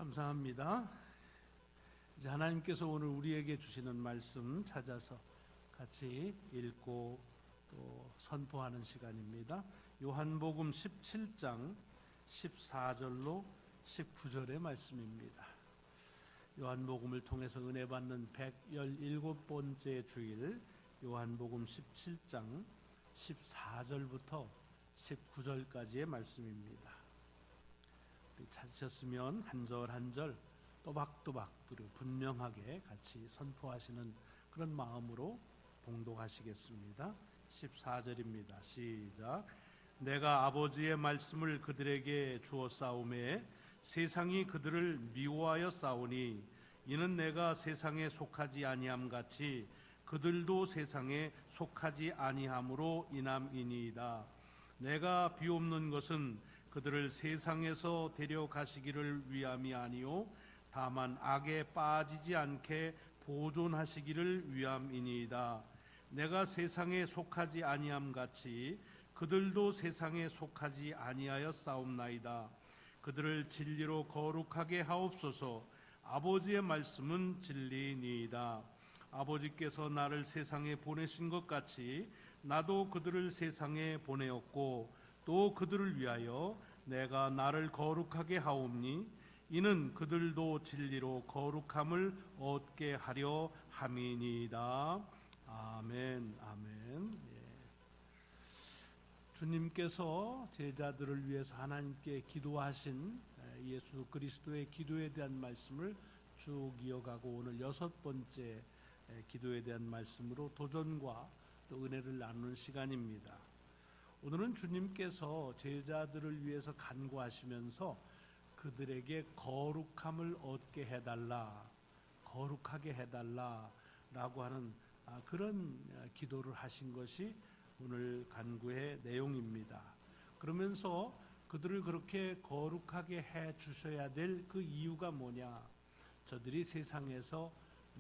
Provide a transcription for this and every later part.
감사합니다. 이제 하나님께서 오늘 우리에게 주시는 말씀 찾아서 같이 읽고 또 선포하는 시간입니다. 요한복음 17장 14절로 19절의 말씀입니다. 요한복음을 통해서 은혜 받는 117번째 주일, 요한복음 17장 14절부터 19절까지의 말씀입니다. 찾으셨으면 한 절 한 절 또박또박 그리고 분명하게 같이 선포하시는 그런 마음으로 봉독하시겠습니다. 14절입니다. 시작. 내가 아버지의 말씀을 그들에게 주었사오매 세상이 그들을 미워하여 싸우니 이는 내가 세상에 속하지 아니함 같이 그들도 세상에 속하지 아니함으로 인함이니이다. 내가 비옵는 것은 그들을 세상에서 데려가시기를 위함이 아니요 다만 악에 빠지지 않게 보존하시기를 위함이니이다. 내가 세상에 속하지 아니함 같이 그들도 세상에 속하지 아니하여 싸움나이다. 그들을 진리로 거룩하게 하옵소서. 아버지의 말씀은 진리니이다. 아버지께서 나를 세상에 보내신 것 같이 나도 그들을 세상에 보내었고 또 그들을 위하여 내가 나를 거룩하게 하옵니 이는 그들도 진리로 거룩함을 얻게 하려 함이니이다. 아멘. 아멘. 주님께서 제자들을 위해서 하나님께 기도하신 예수 그리스도의 기도에 대한 말씀을 쭉 이어가고 오늘 6번째 기도에 대한 말씀으로 도전과 또 은혜를 나누는 시간입니다. 오늘은 주님께서 제자들을 위해서 간구하시면서 그들에게 거룩함을 얻게 해달라, 거룩하게 해달라라고 하는 그런 기도를 하신 것이 오늘 간구의 내용입니다. 그러면서 그들을 그렇게 거룩하게 해 주셔야 될 그 이유가 뭐냐? 저들이 세상에서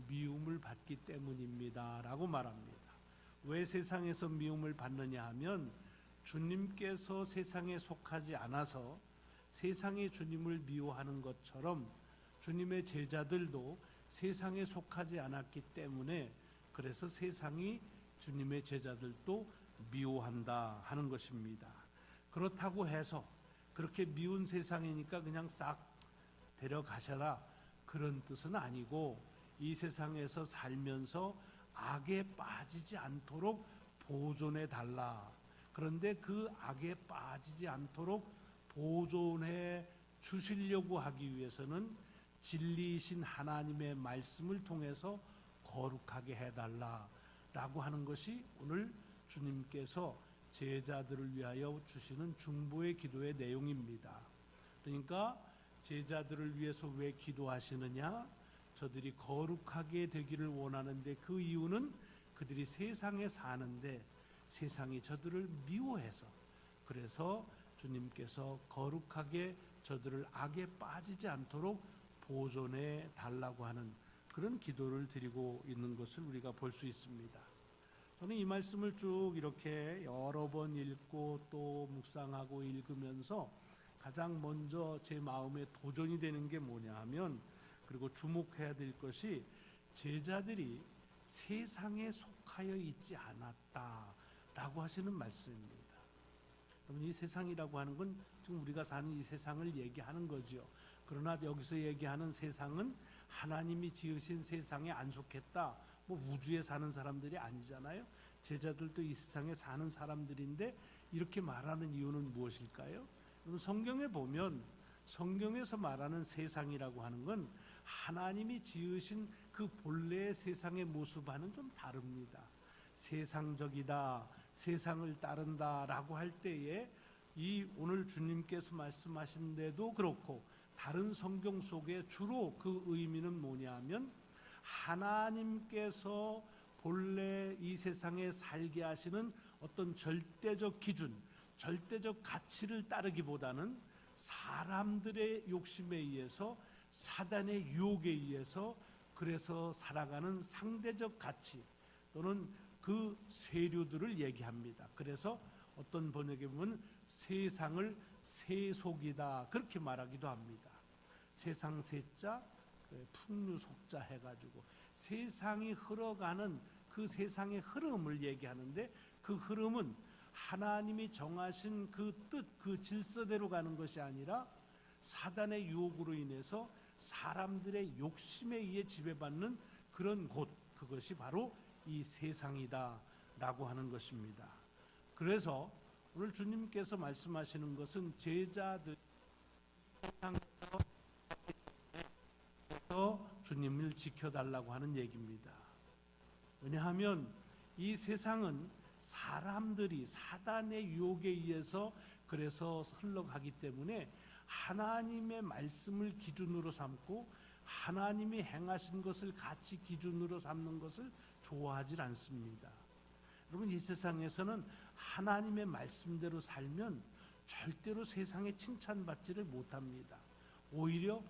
미움을 받기 때문입니다 라고 말합니다. 왜 세상에서 미움을 받느냐 하면 주님께서 세상에 속하지 않아서 세상이 주님을 미워하는 것처럼 주님의 제자들도 세상에 속하지 않았기 때문에 그래서 세상이 주님의 제자들도 미워한다 하는 것입니다. 그렇다고 해서 그렇게 미운 세상이니까 그냥 싹 데려가셔라 그런 뜻은 아니고 이 세상에서 살면서 악에 빠지지 않도록 보존해 달라. 그런데 그 악에 빠지지 않도록 보존해 주시려고 하기 위해서는 진리이신 하나님의 말씀을 통해서 거룩하게 해달라라고 하는 것이 오늘 주님께서 제자들을 위하여 주시는 중보의 기도의 내용입니다. 그러니까 제자들을 위해서 왜 기도하시느냐? 저들이 거룩하게 되기를 원하는데 그 이유는 그들이 세상에 사는데 세상이 저들을 미워해서 그래서 주님께서 거룩하게 저들을 악에 빠지지 않도록 보존해 달라고 하는 그런 기도를 드리고 있는 것을 우리가 볼 수 있습니다. 저는 이 말씀을 쭉 이렇게 여러 번 읽고 또 묵상하고 읽으면서 가장 먼저 제 마음에 도전이 되는 게 뭐냐 하면 그리고 주목해야 될 것이 제자들이 세상에 속하여 있지 않았다라고 하시는 말씀입니다. 이 세상이라고 하는 건 지금 우리가 사는 이 세상을 얘기하는 거죠. 그러나 여기서 얘기하는 세상은 하나님이 지으신 세상에 안 속했다. 뭐 우주에 사는 사람들이 아니잖아요. 제자들도 이 세상에 사는 사람들인데 이렇게 말하는 이유는 무엇일까요? 성경에 보면 성경에서 말하는 세상이라고 하는 건 하나님이 지으신 그 본래의 세상의 모습과는 좀 다릅니다. 세상적이다, 세상을 따른다라고 할 때에 이 오늘 주님께서 말씀하신 데도 그렇고 다른 성경 속에 주로 그 의미는 뭐냐면 하나님께서 본래 이 세상에 살게 하시는 어떤 절대적 기준, 절대적 가치를 따르기보다는 사람들의 욕심에 의해서 사단의 유혹에 의해서 그래서 살아가는 상대적 가치 또는 그 세류들을 얘기합니다. 그래서 어떤 번역에 보면 세상을 세속이다 그렇게 말하기도 합니다. 세상 세자, 풍류 속자 해가지고 세상이 흘러가는 그 세상의 흐름을 얘기하는데, 그 흐름은 하나님이 정하신 그 뜻, 그 질서대로 가는 것이 아니라 사단의 유혹으로 인해서 사람들의 욕심에 의해 지배받는 그런 곳, 그것이 바로 이 세상이다 라고 하는 것입니다. 그래서 오늘 주님께서 말씀하시는 것은 제자들 주님을 지켜달라고 하는 얘기입니다. 왜냐하면 이 세상은 사람들이 사단의 유혹에 의해서 그래서 흘러가기 때문에 하나님의 말씀을 기준으로 삼고 하나님이 행하신 것을 가치 기준으로 삼는 것을 좋아하지 않습니다. 여러분, 이 세상에서는 하나님의 말씀대로 살면 절대로 세상에 칭찬받지를 못합니다. 오히려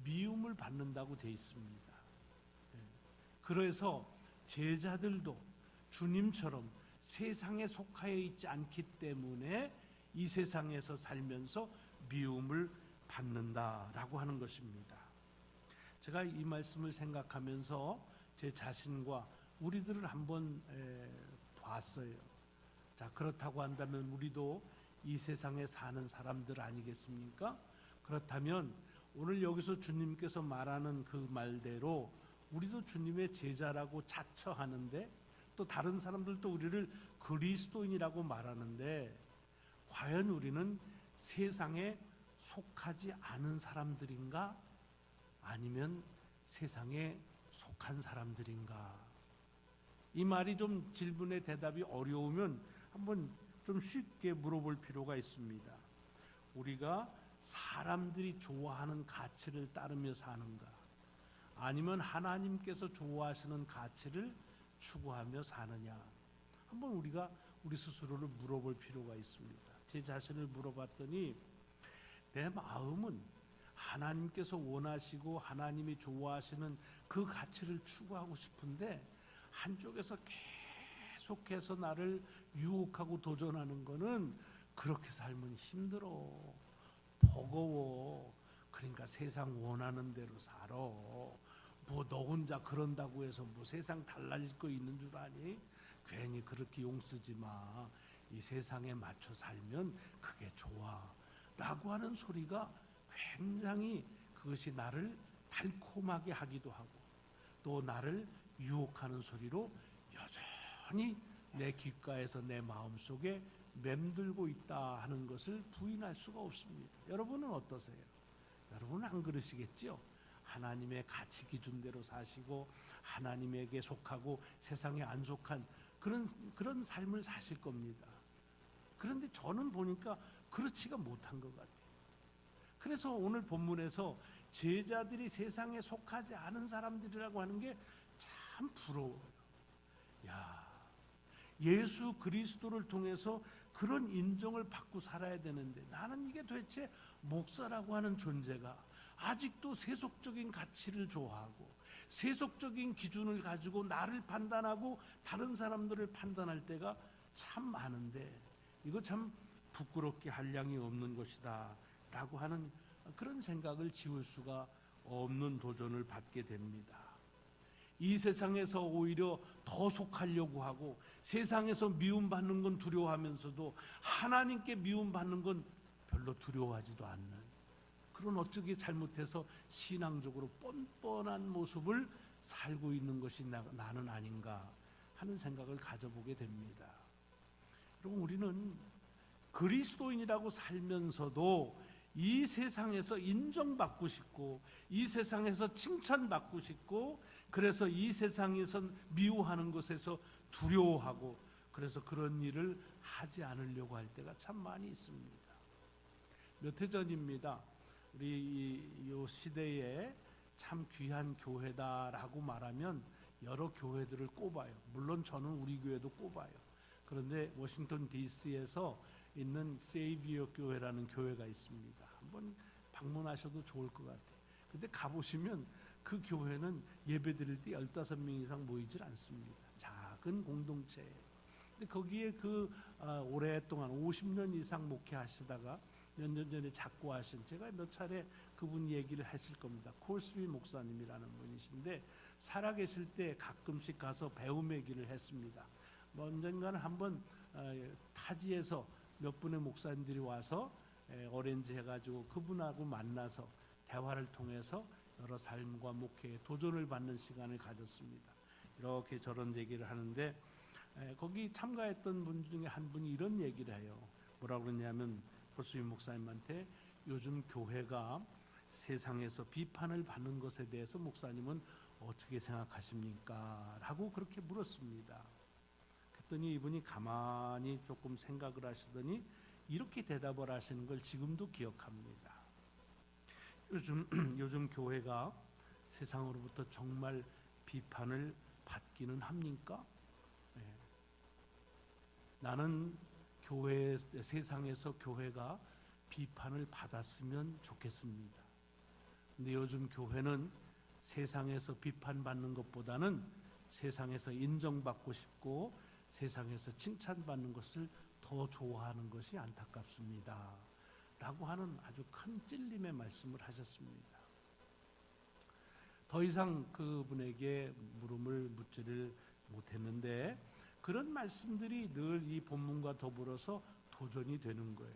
미움을 받는다고 되어 있습니다. 그래서 제자들도 주님처럼 세상에 속하여 있지 않기 때문에 이 세상에서 살면서 미움을 받는다라고 하는 것입니다. 제가 이 말씀을 생각하면서 제 자신과 우리들을 한번 봤어요. 자, 그렇다고 한다면 우리도 이 세상에 사는 사람들 아니겠습니까? 그렇다면 오늘 여기서 주님께서 말하는 그 말대로 우리도 주님의 제자라고 자처하는데, 또 다른 사람들도 우리를 그리스도인이라고 말하는데, 과연 우리는 세상에 속하지 않은 사람들인가? 아니면 세상에 속한 사람들인가? 이 말이 좀 질문의 대답이 어려우면 한번 좀 쉽게 물어볼 필요가 있습니다. 우리가 사람들이 좋아하는 가치를 따르며 사는가? 아니면 하나님께서 좋아하시는 가치를 추구하며 사느냐? 한번 우리가 우리 스스로를 물어볼 필요가 있습니다. 제 자신을 물어봤더니 내 마음은 하나님께서 원하시고 하나님이 좋아하시는 그 가치를 추구하고 싶은데, 한쪽에서 계속해서 나를 유혹하고 도전하는 거는 그렇게 살면 힘들어, 버거워, 그러니까 세상 원하는 대로 살아. 뭐 너 혼자 그런다고 해서 뭐 세상 달라질 거 있는 줄 아니? 괜히 그렇게 용 쓰지 마. 이 세상에 맞춰 살면 그게 좋아 라고 하는 소리가 굉장히, 그것이 나를 달콤하게 하기도 하고 또 나를 유혹하는 소리로 여전히 내 귓가에서 내 마음속에 맴돌고 있다 하는 것을 부인할 수가 없습니다. 여러분은 어떠세요? 여러분은 안 그러시겠죠? 하나님의 가치 기준대로 사시고 하나님에게 속하고 세상에 안 속한 그런 삶을 사실 겁니다. 그런데 저는 보니까 그렇지가 못한 것 같아요. 그래서 오늘 본문에서 제자들이 세상에 속하지 않은 사람들이라고 하는 게 참 부러워요. 야, 예수 그리스도를 통해서 그런 인정을 받고 살아야 되는데, 나는 이게 도대체 목사라고 하는 존재가 아직도 세속적인 가치를 좋아하고 세속적인 기준을 가지고 나를 판단하고 다른 사람들을 판단할 때가 참 많은데, 이거 참 부끄럽게 한량이 없는 것이다 라고 하는 그런 생각을 지울 수가 없는 도전을 받게 됩니다. 이 세상에서 오히려 더 속하려고 하고 세상에서 미움받는 건 두려워하면서도 하나님께 미움받는 건 별로 두려워하지도 않는, 그런 어쩌게 잘못해서 신앙적으로 뻔뻔한 모습을 살고 있는 것이 나는 아닌가 하는 생각을 가져보게 됩니다. 여러분, 우리는 그리스도인이라고 살면서도 이 세상에서 인정받고 싶고 이 세상에서 칭찬받고 싶고, 그래서 이 세상에서 미워하는 것에서 두려워하고, 그래서 그런 일을 하지 않으려고 할 때가 참 많이 있습니다. 몇 해 전입니다. 우리 이 시대에 참 귀한 교회다라고 말하면 여러 교회들을 꼽아요. 물론 저는 우리 교회도 꼽아요. 그런데 워싱턴 DC에서 있는 세이비어 교회라는 교회가 있습니다. 한번 방문하셔도 좋을 것 같아요. 근데 가보시면 그 교회는 예배 드릴 때 15명 이상 모이질 않습니다. 작은 공동체. 근데 거기에 오랫동안 50년 이상 목회하시다가 몇 년 전에 작고하신, 제가 몇 차례 그분 얘기를 했을 겁니다. 콜스비 목사님이라는 분이신데 살아계실 때 가끔씩 가서 배움의 길을 했습니다. 언젠가는 한번 타지에서 몇 분의 목사님들이 와서 어레인지 해가지고 그분하고 만나서 대화를 통해서 여러 삶과 목회에 도전을 받는 시간을 가졌습니다. 이렇게 저런 얘기를 하는데 거기 참가했던 분 중에 한 분이 이런 얘기를 해요. 뭐라고 그러냐면 콜스비 목사님한테 요즘 교회가 세상에서 비판을 받는 것에 대해서 목사님은 어떻게 생각하십니까? 라고 그렇게 물었습니다. 그랬더니 이분이 가만히 조금 생각을 하시더니 이렇게 대답을 하시는 걸 지금도 기억합니다. 요즘 교회가 세상으로부터 정말 비판을 받기는 합니까? 나는 세상에서 교회가 비판을 받았으면 좋겠습니다. 근데 요즘 교회는 세상에서 비판받는 것보다는 세상에서 인정받고 싶고 세상에서 칭찬받는 것을 더 좋아하는 것이 안타깝습니다. 라고 하는 아주 큰 찔림의 말씀을 하셨습니다. 더 이상 그분에게 물음을 묻지를 못했는데 그런 말씀들이 늘 이 본문과 더불어서 도전이 되는 거예요.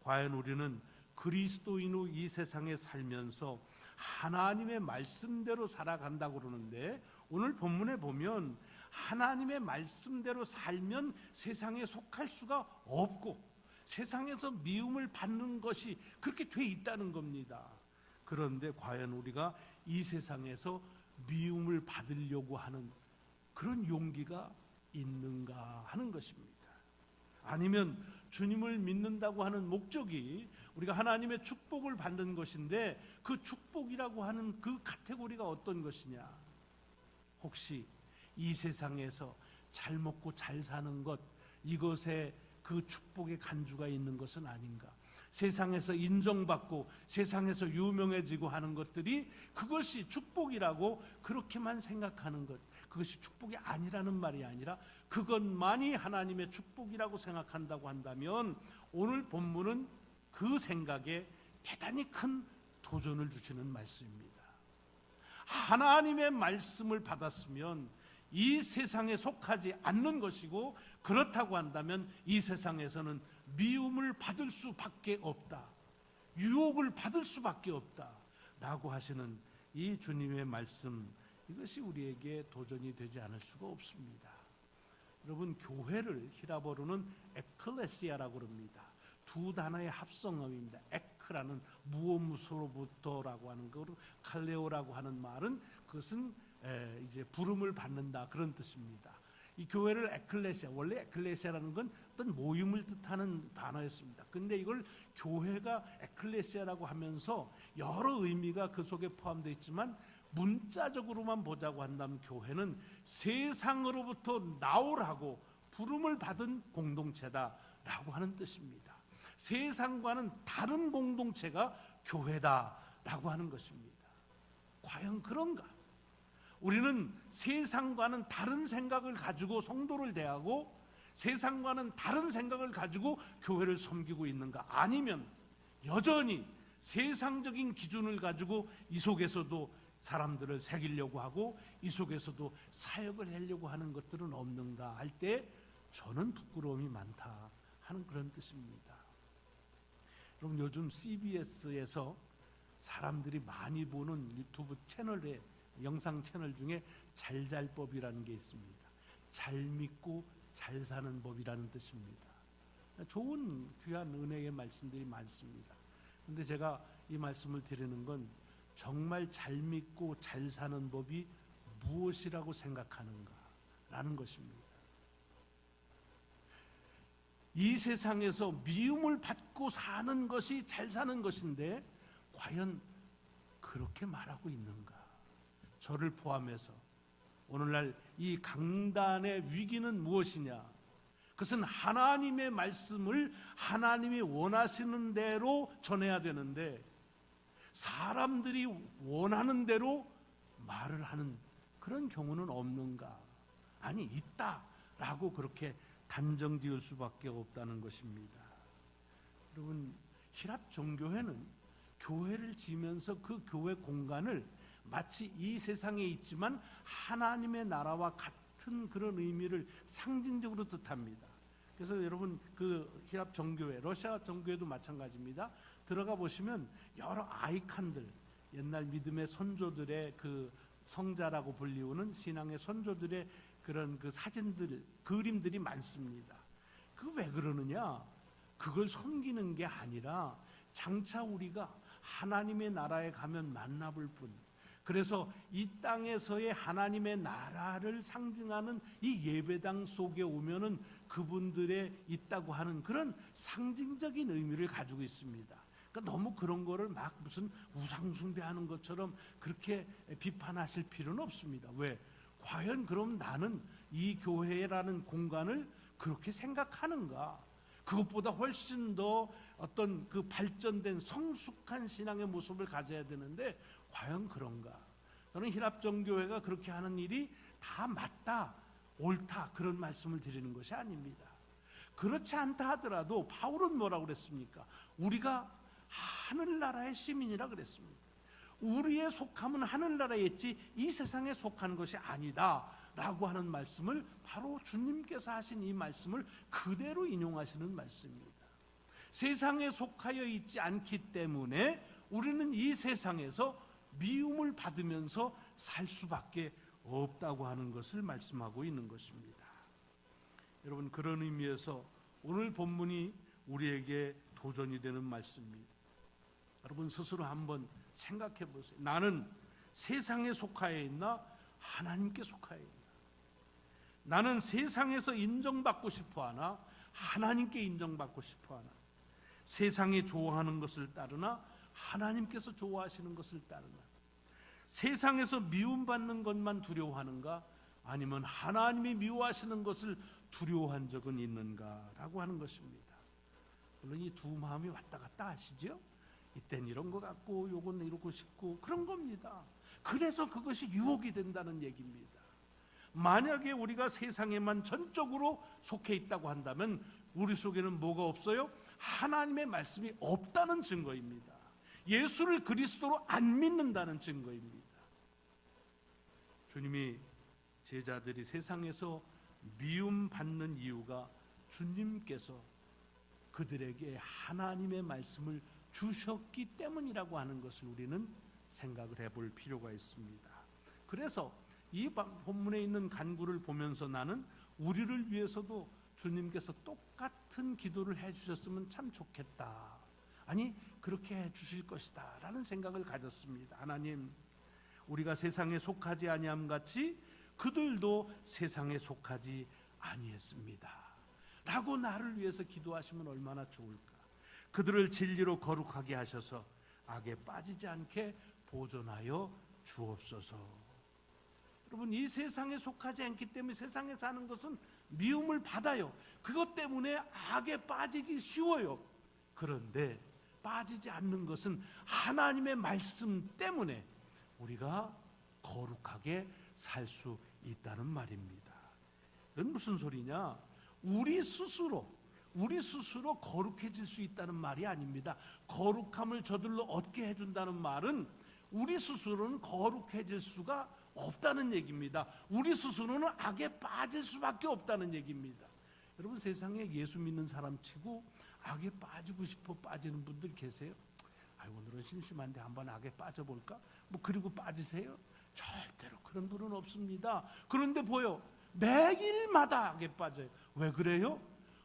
과연 우리는 그리스도인으로 이 세상에 살면서 하나님의 말씀대로 살아간다고 그러는데 오늘 본문에 보면 하나님의 말씀대로 살면 세상에 속할 수가 없고 세상에서 미움을 받는 것이 그렇게 돼 있다는 겁니다. 그런데 과연 우리가 이 세상에서 미움을 받으려고 하는 그런 용기가 있는가 하는 것입니다. 아니면 주님을 믿는다고 하는 목적이 우리가 하나님의 축복을 받는 것인데 그 축복이라고 하는 그 카테고리가 어떤 것이냐? 혹시 이 세상에서 잘 먹고 잘 사는 것, 이것에 그 축복의 간주가 있는 것은 아닌가? 세상에서 인정받고 세상에서 유명해지고 하는 것들이 그것이 축복이라고 그렇게만 생각하는 것, 그것이 축복이 아니라는 말이 아니라 그것만이 하나님의 축복이라고 생각한다고 한다면 오늘 본문은 그 생각에 대단히 큰 도전을 주시는 말씀입니다. 하나님의 말씀을 받았으면 이 세상에 속하지 않는 것이고 그렇다고 한다면 이 세상에서는 미움을 받을 수밖에 없다, 유혹을 받을 수밖에 없다 라고 하시는 이 주님의 말씀, 이것이 우리에게 도전이 되지 않을 수가 없습니다. 여러분, 교회를 히라보로는 에클레시아라고 합니다. 두 단어의 합성어입니다. 에크라는 무엇무소로부터라고 하는 거로 칼레오라고 하는 말은 그것은 이제 부름을 받는다 그런 뜻입니다. 이 교회를 에클레시아, 원래 에클레시아라는 건 어떤 모임을 뜻하는 단어였습니다. 근데 이걸 교회가 에클레시아라고 하면서 여러 의미가 그 속에 포함되어 있지만 문자적으로만 보자고 한다면 교회는 세상으로부터 나오라고 부름을 받은 공동체다라고 하는 뜻입니다. 세상과는 다른 공동체가 교회다라고 하는 것입니다. 과연 그런가? 우리는 세상과는 다른 생각을 가지고 성도를 대하고 세상과는 다른 생각을 가지고 교회를 섬기고 있는가? 아니면 여전히 세상적인 기준을 가지고 이 속에서도 사람들을 새기려고 하고 이 속에서도 사역을 하려고 하는 것들은 없는가 할 때 저는 부끄러움이 많다 하는 그런 뜻입니다. 여러분, 요즘 CBS에서 사람들이 많이 보는 유튜브 채널에 영상 채널 중에 잘잘법이라는 게 있습니다. 잘 믿고 잘 사는 법이라는 뜻입니다. 좋은 귀한 은혜의 말씀들이 많습니다. 그런데 제가 이 말씀을 드리는 건 정말 잘 믿고 잘 사는 법이 무엇이라고 생각하는가라는 것입니다. 이 세상에서 미움을 받고 사는 것이 잘 사는 것인데 과연 그렇게 말하고 있는가? 저를 포함해서 오늘날 이 강단의 위기는 무엇이냐? 그것은 하나님의 말씀을 하나님이 원하시는 대로 전해야 되는데 사람들이 원하는 대로 말을 하는 그런 경우는 없는가? 아니, 있다라고 그렇게 단정 지을 수밖에 없다는 것입니다. 여러분, 히랍 종교회는 교회를 지으면서 그 교회 공간을 마치 이 세상에 있지만 하나님의 나라와 같은 그런 의미를 상징적으로 뜻합니다. 그래서 여러분 그 히랍 정교회, 러시아 정교회도 마찬가지입니다. 들어가 보시면 여러 아이콘들, 옛날 믿음의 선조들의 그 성자라고 불리우는 신앙의 선조들의 그런 그 사진들, 그림들이 많습니다. 그 왜 그러느냐? 그걸 섬기는 게 아니라 장차 우리가 하나님의 나라에 가면 만나볼 분, 그래서 이 땅에서의 하나님의 나라를 상징하는 이 예배당 속에 오면은 그분들의 있다고 하는 그런 상징적인 의미를 가지고 있습니다. 그러니까 너무 그런 거를 막 무슨 우상숭배하는 것처럼 그렇게 비판하실 필요는 없습니다. 왜? 과연 그럼 나는 이 교회라는 공간을 그렇게 생각하는가? 그것보다 훨씬 더 어떤 그 발전된 성숙한 신앙의 모습을 가져야 되는데 과연 그런가? 저는 히랍정교회가 그렇게 하는 일이 다 맞다, 옳다 그런 말씀을 드리는 것이 아닙니다. 그렇지 않다 하더라도 바울은 뭐라고 그랬습니까? 우리가 하늘나라의 시민이라 그랬습니다. 우리의 속함은 하늘나라에 있지 이 세상에 속한 것이 아니다 라고 하는 말씀을 바로 주님께서 하신 이 말씀을 그대로 인용하시는 말씀입니다. 세상에 속하여 있지 않기 때문에 우리는 이 세상에서 미움을 받으면서 살 수밖에 없다고 하는 것을 말씀하고 있는 것입니다. 여러분, 그런 의미에서 오늘 본문이 우리에게 도전이 되는 말씀입니다. 여러분 스스로 한번 생각해 보세요. 나는 세상에 속하여 있나 하나님께 속하여 있나? 나는 세상에서 인정받고 싶어 하나 하나님께 인정받고 싶어 하나? 세상이 좋아하는 것을 따르나 하나님께서 좋아하시는 것을 따르나? 세상에서 미움받는 것만 두려워하는가 아니면 하나님이 미워하시는 것을 두려워한 적은 있는가라고 하는 것입니다. 물론 이 두 마음이 왔다 갔다 하시죠. 이땐 이런 것 같고 요건 이러고 싶고 그런 겁니다. 그래서 그것이 유혹이 된다는 얘기입니다. 만약에 우리가 세상에만 전적으로 속해 있다고 한다면 우리 속에는 뭐가 없어요? 하나님의 말씀이 없다는 증거입니다. 예수를 그리스도로 안 믿는다는 증거입니다. 주님이 제자들이 세상에서 미움받는 이유가 주님께서 그들에게 하나님의 말씀을 주셨기 때문이라고 하는 것을 우리는 생각을 해볼 필요가 있습니다. 그래서 이 본문에 있는 간구를 보면서 나는 우리를 위해서도 주님께서 똑같은 기도를 해주셨으면 참 좋겠다. 아니 그렇게 해주실 것이다 라는 생각을 가졌습니다. 하나님, 우리가 세상에 속하지 아니함 같이 그들도 세상에 속하지 아니했습니다 라고 나를 위해서 기도하시면 얼마나 좋을까. 그들을 진리로 거룩하게 하셔서 악에 빠지지 않게 보존하여 주옵소서. 여러분, 이 세상에 속하지 않기 때문에 세상에 사는 것은 미움을 받아요. 그것 때문에 악에 빠지기 쉬워요. 그런데 빠지지 않는 것은 하나님의 말씀 때문에 우리가 거룩하게 살 수 있다는 말입니다. 이건 무슨 소리냐? 우리 스스로 거룩해질 수 있다는 말이 아닙니다. 거룩함을 저들로 얻게 해준다는 말은 우리 스스로는 거룩해질 수가 없다는 얘기입니다. 우리 스스로는 악에 빠질 수밖에 없다는 얘기입니다. 여러분, 세상에 예수 믿는 사람 치고 악에 빠지고 싶어 빠지는 분들 계세요? 오늘은 심심한데 한번 악에 빠져볼까? 그리고 빠지세요? 절대로 그런 분은 없습니다. 그런데 보여, 매일마다 악에 빠져요. 왜 그래요?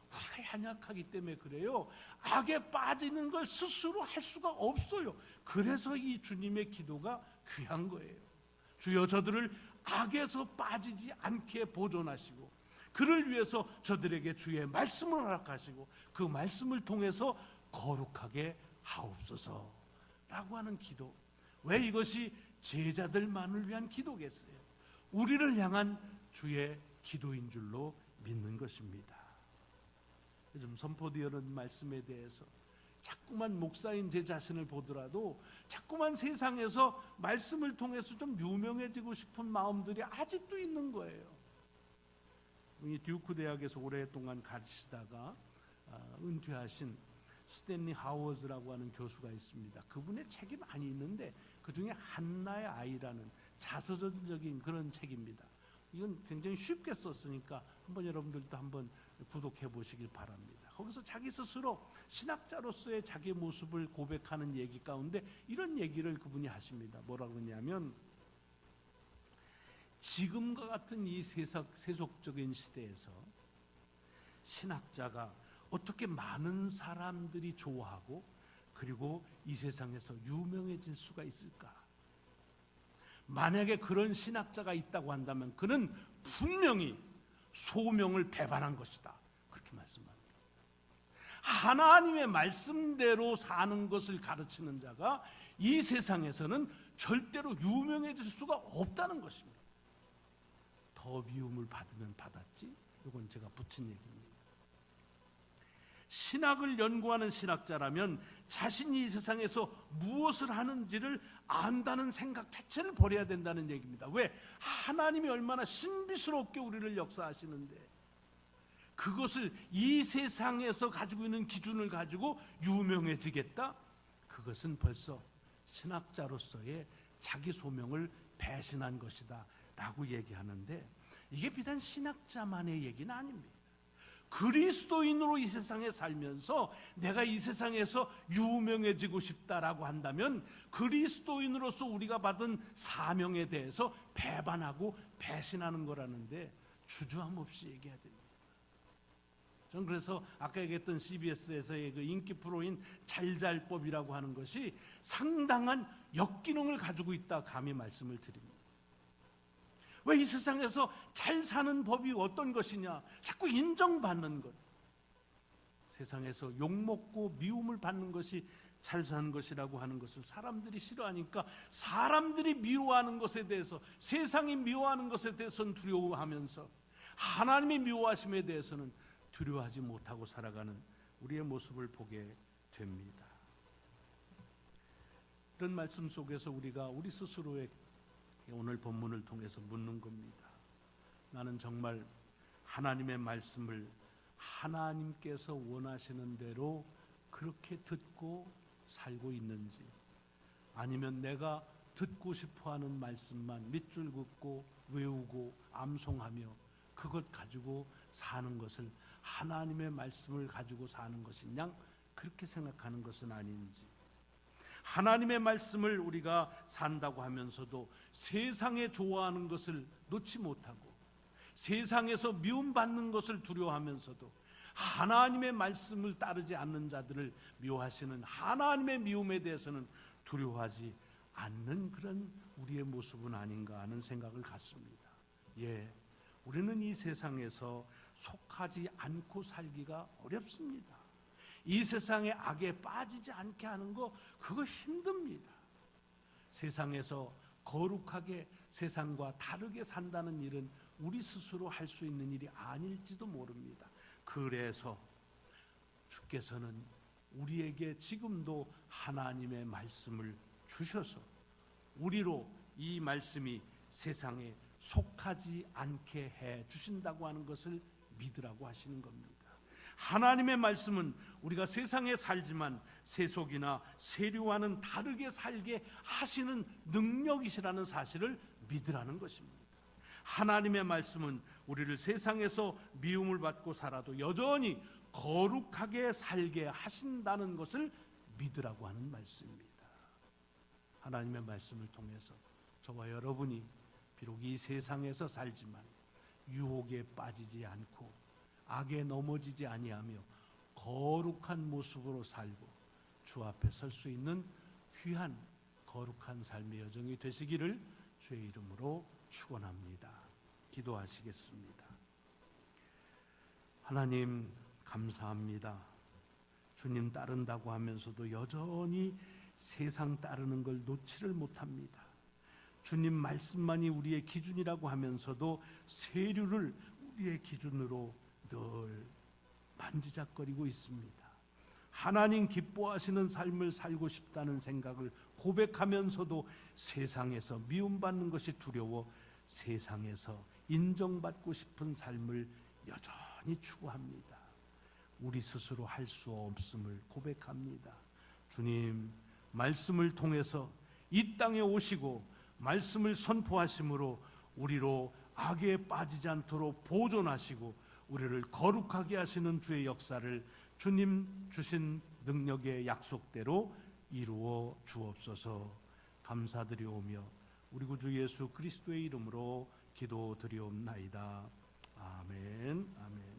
우리가 연약하기 때문에 그래요. 악에 빠지는 걸 스스로 할 수가 없어요. 그래서 이 주님의 기도가 귀한 거예요. 주여, 저들을 악에서 빠지지 않게 보존하시고 그를 위해서 저들에게 주의 말씀을 허락하시고 그 말씀을 통해서 거룩하게 하옵소서 라고 하는 기도. 왜 이것이 제자들만을 위한 기도겠어요? 우리를 향한 주의 기도인 줄로 믿는 것입니다. 요즘 선포되는 말씀에 대해서 자꾸만 목사인 제 자신을 보더라도 자꾸만 세상에서 말씀을 통해서 좀 유명해지고 싶은 마음들이 아직도 있는 거예요. 이 듀크 대학에서 오랫동안 가르치다가 은퇴하신 스탠리 하워즈라고 하는 교수가 있습니다. 그분의 책이 많이 있는데 그 중에 한나의 아이라는 자서전적인 그런 책입니다. 이건 굉장히 쉽게 썼으니까 한번 여러분들도 한번 구독해 보시길 바랍니다. 거기서 자기 스스로 신학자로서의 자기 모습을 고백하는 얘기 가운데 이런 얘기를 그분이 하십니다. 뭐라고 그러냐면, 지금과 같은 이 세속적인 시대에서 신학자가 어떻게 많은 사람들이 좋아하고 그리고 이 세상에서 유명해질 수가 있을까? 만약에 그런 신학자가 있다고 한다면 그는 분명히 소명을 배반한 것이다. 그렇게 말씀합니다. 하나님의 말씀대로 사는 것을 가르치는 자가 이 세상에서는 절대로 유명해질 수가 없다는 것입니다. 더 미움을 받으면 받았지? 이건 제가 붙인 얘기입니다. 신학을 연구하는 신학자라면 자신이 이 세상에서 무엇을 하는지를 안다는 생각 자체를 버려야 된다는 얘기입니다. 왜? 하나님이 얼마나 신비스럽게 우리를 역사하시는데 그것을 이 세상에서 가지고 있는 기준을 가지고 유명해지겠다? 그것은 벌써 신학자로서의 자기 소명을 배신한 것이다 라고 얘기하는데, 이게 비단 신학자만의 얘기는 아닙니다. 그리스도인으로 이 세상에 살면서 내가 이 세상에서 유명해지고 싶다라고 한다면 그리스도인으로서 우리가 받은 사명에 대해서 배반하고 배신하는 거라는데 주저함 없이 얘기해야 됩니다. 저는 그래서 아까 얘기했던 CBS에서의 그 인기 프로인 잘잘법이라고 하는 것이 상당한 역기능을 가지고 있다 감히 말씀을 드립니다. 왜 이 세상에서 잘 사는 법이 어떤 것이냐? 자꾸 인정받는 것. 세상에서 욕먹고 미움을 받는 것이 잘 사는 것이라고 하는 것을 사람들이 싫어하니까 사람들이 미워하는 것에 대해서, 세상이 미워하는 것에 대해서는 두려워하면서 하나님의 미워하심에 대해서는 두려워하지 못하고 살아가는 우리의 모습을 보게 됩니다. 이런 말씀 속에서 우리가 우리 스스로의 오늘 본문을 통해서 묻는 겁니다. 나는 정말 하나님의 말씀을 하나님께서 원하시는 대로 그렇게 듣고 살고 있는지, 아니면 내가 듣고 싶어하는 말씀만 밑줄 긋고 외우고 암송하며 그것 가지고 사는 것을 하나님의 말씀을 가지고 사는 것이냐, 그렇게 생각하는 것은 아닌지, 하나님의 말씀을 우리가 산다고 하면서도 세상에 좋아하는 것을 놓지 못하고 세상에서 미움받는 것을 두려워하면서도 하나님의 말씀을 따르지 않는 자들을 미워하시는 하나님의 미움에 대해서는 두려워하지 않는 그런 우리의 모습은 아닌가 하는 생각을 갖습니다. 예, 우리는 이 세상에서 속하지 않고 살기가 어렵습니다. 이 세상의 악에 빠지지 않게 하는 거, 그거 힘듭니다. 세상에서 거룩하게 세상과 다르게 산다는 일은 우리 스스로 할 수 있는 일이 아닐지도 모릅니다. 그래서 주께서는 우리에게 지금도 하나님의 말씀을 주셔서 우리로 이 말씀이 세상에 속하지 않게 해 주신다고 하는 것을 믿으라고 하시는 겁니다. 하나님의 말씀은 우리가 세상에 살지만 세속이나 세류와는 다르게 살게 하시는 능력이시라는 사실을 믿으라는 것입니다. 하나님의 말씀은 우리를 세상에서 미움을 받고 살아도 여전히 거룩하게 살게 하신다는 것을 믿으라고 하는 말씀입니다. 하나님의 말씀을 통해서 저와 여러분이 비록 이 세상에서 살지만 유혹에 빠지지 않고 악에 넘어지지 아니하며 거룩한 모습으로 살고 주 앞에 설 수 있는 귀한 거룩한 삶의 여정이 되시기를 주의 이름으로 축원합니다. 기도하시겠습니다. 하나님 감사합니다. 주님 따른다고 하면서도 여전히 세상 따르는 걸 놓지를 못합니다. 주님 말씀만이 우리의 기준이라고 하면서도 세류를 우리의 기준으로 늘 만지작거리고 있습니다. 하나님 기뻐하시는 삶을 살고 싶다는 생각을 고백하면서도 세상에서 미움받는 것이 두려워 세상에서 인정받고 싶은 삶을 여전히 추구합니다. 우리 스스로 할 수 없음을 고백합니다. 주님, 말씀을 통해서 이 땅에 오시고 말씀을 선포하심으로 우리로 악에 빠지지 않도록 보존하시고 우리를 거룩하게 하시는 주의 역사를 주님 주신 능력의 약속대로 이루어 주옵소서. 감사드리오며 우리 구주 예수 그리스도의 이름으로 기도드리옵나이다. 아멘. 아멘.